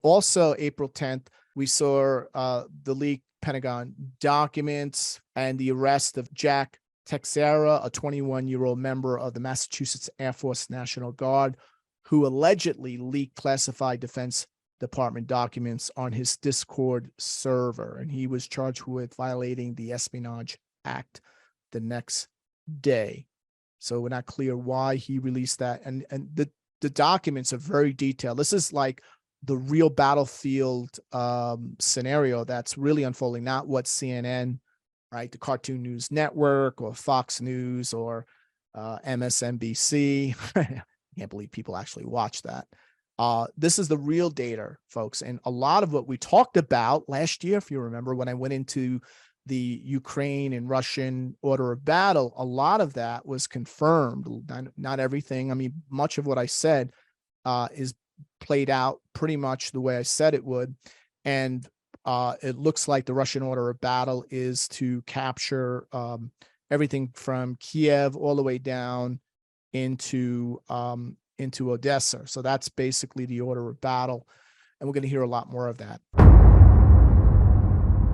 Also, April 10th, we saw the leaked Pentagon documents and the arrest of Jack Texera, a 21-year-old member of the Massachusetts Air Force National Guard, who allegedly leaked classified Defense Department documents on his Discord server. And he was charged with violating the Espionage Act the next day. So we're not clear why he released that. And the documents are very detailed. This is like the real battlefield scenario that's really unfolding, not what CNN, right, the Cartoon News Network or Fox News or MSNBC. I can't believe people actually watch that. This is the real data, folks. And a lot of what we talked about last year, if you remember, when I went into the Ukraine and Russian order of battle, a lot of that was confirmed. Not everything. I mean, much of what I said is played out pretty much the way I said it would. And it looks like the Russian order of battle is to capture everything from Kiev all the way down into Odessa. So that's basically the order of battle. And we're going to hear a lot more of that.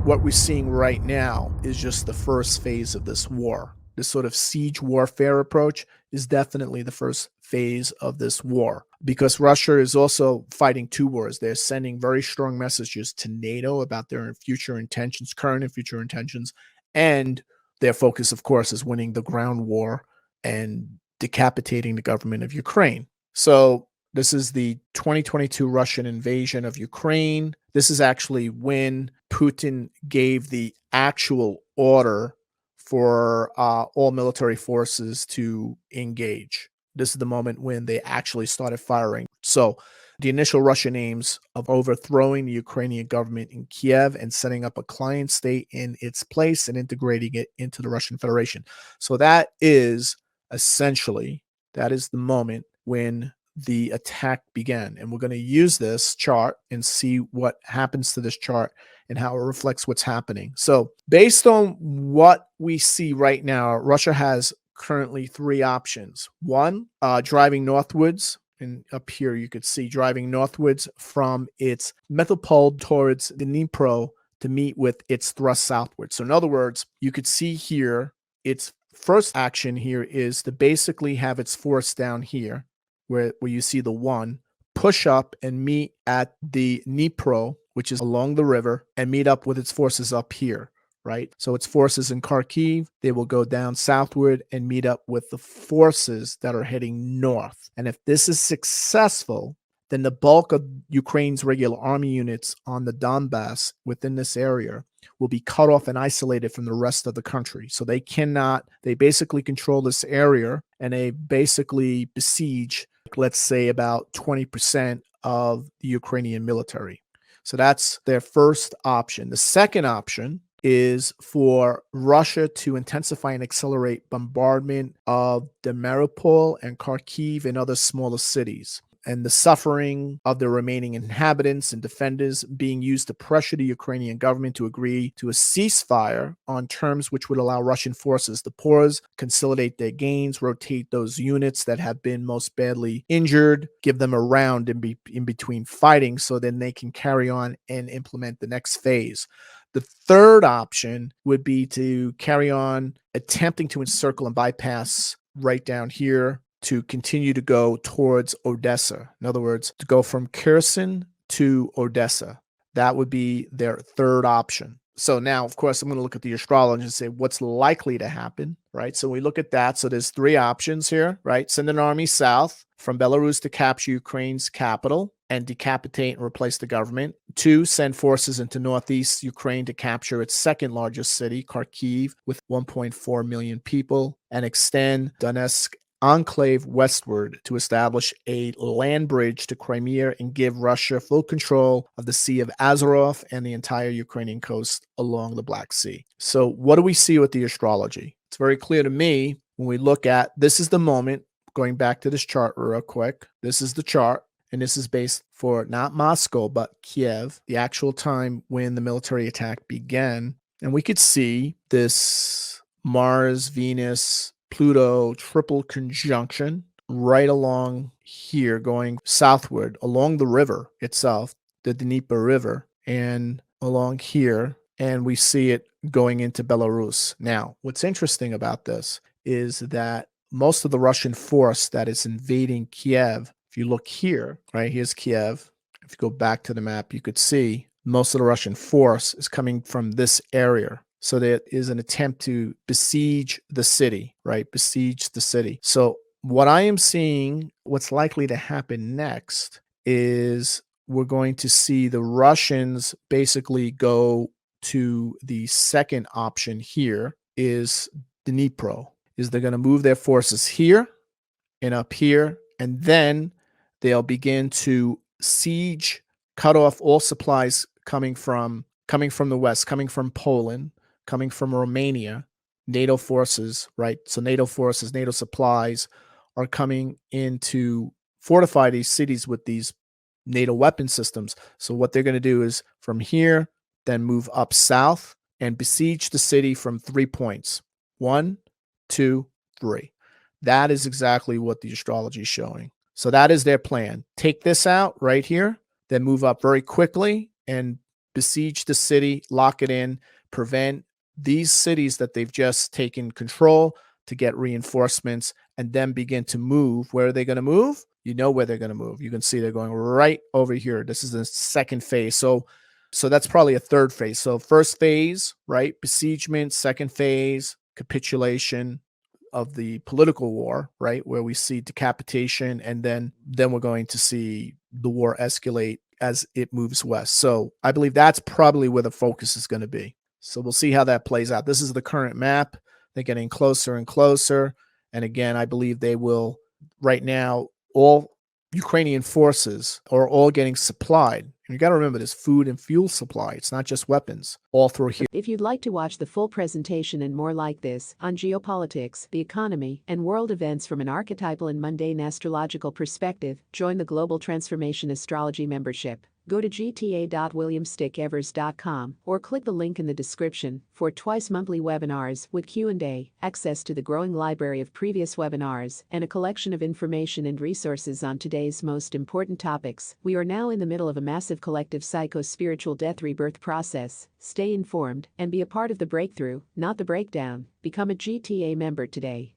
What we're seeing right now is just the first phase of this war. This sort of siege warfare approach is definitely the first phase of this war, because Russia is also fighting two wars. They're sending very strong messages to NATO about their future intentions, current and future intentions, and their focus, of course, is winning the ground war and decapitating the government of Ukraine. So this is the 2022 Russian invasion of Ukraine. This is actually when Putin gave the actual order for all military forces to engage. This is the moment when they actually started firing. So the initial Russian aims of overthrowing the Ukrainian government in Kiev and setting up a client state in its place and integrating it into the Russian Federation. So that is essentially, that is the moment when the attack began. And we're going to use this chart and see what happens to this chart and how it reflects what's happening. So based on what we see right now, Russia has currently three options. One, driving northwards. And up here, you could see driving northwards from its metropole towards the Dnipro to meet with its thrust southwards. So in other words, you could see here, its first action here is to basically have its force down here, where you see the one, push up and meet at the Dnipro, which is along the river, and meet up with its forces up here, right? So its forces in Kharkiv, they will go down southward and meet up with the forces that are heading north. And if this is successful, then the bulk of Ukraine's regular army units on the Donbass within this area will be cut off and isolated from the rest of the country. So they basically control this area, and they basically besiege, let's say, about 20% of the Ukrainian military. So that's their first option. The second option is for Russia to intensify and accelerate bombardment of the Mariupol and Kharkiv and other smaller cities, and the suffering of the remaining inhabitants and defenders being used to pressure the Ukrainian government to agree to a ceasefire on terms which would allow Russian forces to pause, consolidate their gains, rotate those units that have been most badly injured, give them a round in between fighting so then they can carry on and implement the next phase. The third option would be to carry on attempting to encircle and bypass right down here to continue to go towards Odessa. In other words, to go from Kherson to Odessa. That would be their third option. So now, of course, I'm going to look at the astrology and say what's likely to happen, right? So we look at that. So there's three options here, right? Send an army south from Belarus to capture Ukraine's capital and decapitate and replace the government. 2, send forces into northeast Ukraine to capture its second largest city, Kharkiv, with 1.4 million people, and extend Donetsk enclave westward to establish a land bridge to Crimea and give Russia full control of the Sea of Azov and the entire Ukrainian coast along the Black Sea. So what do we see with the astrology? It's very clear to me when we look at, this is the moment, going back to this chart real quick, this is the chart, and this is based for not Moscow, but Kiev, the actual time when the military attack began. And we could see this Mars, Venus, Pluto triple conjunction right along here, going southward along the river itself the Dnieper River and along here, and we see it going into Belarus. Now, what's interesting about this is that most of the Russian force that is invading Kiev, if you look here, right, here's Kiev. If you go back to the map, you could see most of the Russian force is coming from this area. So there is an attempt to besiege the city, right? Besiege the city. So what I am seeing, what's likely to happen next is we're going to see the Russians basically go to the second option here is Dnipro, is they're going to move their forces here and up here, and then they'll begin to siege, cut off all supplies coming from the west, coming from Poland, coming from Romania, NATO forces, right? So NATO forces, NATO supplies are coming in to fortify these cities with these NATO weapon systems. So what they're going to do is from here, then move up south and besiege the city from 3 points. 1, 2, 3. That is exactly what the astrology is showing. So that is their plan. Take this out right here, then move up very quickly and besiege the city, lock it in, prevent these cities that they've just taken control to get reinforcements, and then begin to move. Where are they going to move? You know where they're going to move. You can see they're going right over here. This is the second phase. So that's probably a third phase. So first phase, right? Besiegement. Second phase, capitulation of the political war, right? Where we see decapitation, and then we're going to see the war escalate as it moves west. So I believe that's probably where the focus is going to be. So we'll see how that plays out. This is the current map. They're getting closer and closer. And again, I believe they will, right now, all Ukrainian forces are all getting supplied. And you got to remember, there's food and fuel supply. It's not just weapons all through here. If you'd like to watch the full presentation and more like this on geopolitics, the economy, and world events from an archetypal and mundane astrological perspective, join the Global Transformation Astrology membership. Go to gta.williamstickevers.com or click the link in the description for twice-monthly webinars with Q&A, access to the growing library of previous webinars, and a collection of information and resources on today's most important topics. We are now in the middle of a massive collective psycho-spiritual death rebirth process. Stay informed and be a part of the breakthrough, not the breakdown. Become a GTA member today.